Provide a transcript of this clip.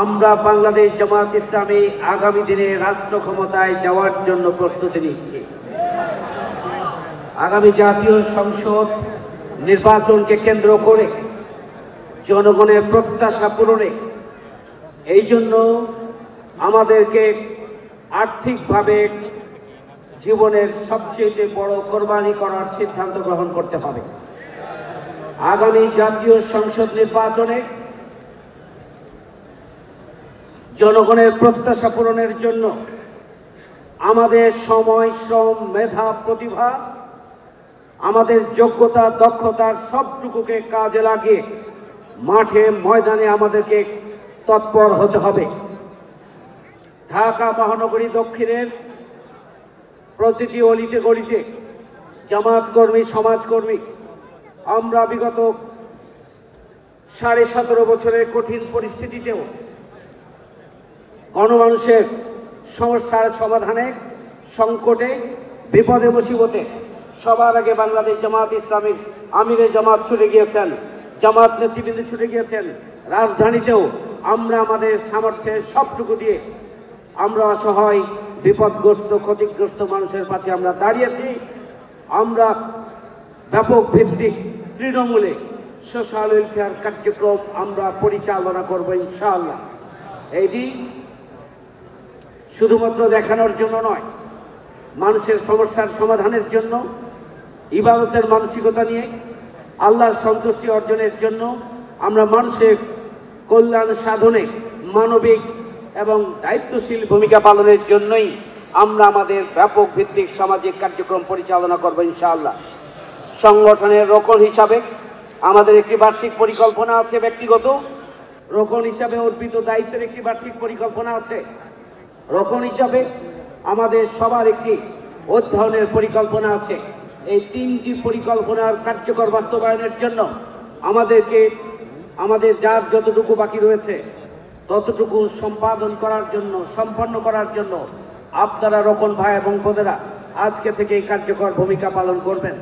আমরা বাংলাদেশ জামাত ইসলামী আগামী দিনে রাষ্ট্র ক্ষমতায় যাওয়ার জন্য প্রস্তুতি নিচ্ছি। আগামী জাতীয় সংসদ নির্বাচনকে কেন্দ্র করে জনগণের প্রত্যাশা পূরণে এই জন্য আমাদেরকে আর্থিকভাবে জীবনের সবচেয়ে বড় কোরবানি করার সিদ্ধান্ত গ্রহণ করতে হবে। আগামী জাতীয় সংসদ নির্বাচনে জনগণের প্রত্যাশা পূরণের জন্য আমাদের সময়, শ্রম, মেধা, প্রতিভা, আমাদের যোগ্যতা, দক্ষতার সবটুকুকে কাজে লাগিয়ে মাঠে ময়দানে আমাদেরকে তৎপর হতে হবে। ঢাকা মহানগরী দক্ষিণের প্রতিটি অলিতে গলিতে জামাত কর্মী, সমাজকর্মী আমরা বিগত 17.5 বছরের কঠিন পরিস্থিতিতেও গণমানুষের সমস্যার সমাধানে, সংকটে, বিপদে, মুসিবতে সবার আগে বাংলাদেশ জামাত ইসলামী আমিরে জামাত ছুটে গিয়েছেন, জামাত নেতৃবৃন্দ ছুটে গিয়েছেন। রাজধানীতেও আমরা আমাদের সামর্থ্যের সবটুকু দিয়ে আমরা অসহায়, বিপদগ্রস্ত, ক্ষতিগ্রস্ত মানুষের পাশে আমরা দাঁড়িয়েছি। আমরা ব্যাপক ভিত্তিক তৃণমূলে সোশ্যাল ওয়েলফেয়ার কার্যক্রম আমরা পরিচালনা করব ইনশাআল্লাহ। এটি শুধুমাত্র দেখানোর জন্য নয়, মানুষের সমস্যার সমাধানের জন্য, ইবাদতের মানসিকতা নিয়ে আল্লাহর সন্তুষ্টি অর্জনের জন্য, আমরা মানুষের কল্যাণ সাধনে মানবিক এবং দায়িত্বশীল ভূমিকা পালনের জন্যই আমরা আমাদের ব্যাপক ভিত্তিক সামাজিক কার্যক্রম পরিচালনা করব ইনশাআল্লাহ। সংগঠনের রোকন হিসাবে আমাদের একটি বার্ষিক পরিকল্পনা আছে, ব্যক্তিগত রোকন হিসাবে অর্পিত দায়িত্বের একটি বার্ষিক পরিকল্পনা আছে। রোকন হিসাবে আমাদের সবার একটি অধ্যয়নের পরিকল্পনা আছে। এই 3টি পরিকল্পনার কার্যকর বাস্তবায়নের জন্য আমাদেরকে আমাদের যার যতটুকু বাকি রয়েছে ততটুকু সম্পাদন করার জন্য, সম্পন্ন করার জন্য আপনারা রোকন ভাই এবং বোনেরা আজকে থেকে কার্যকর ভূমিকা পালন করবেন।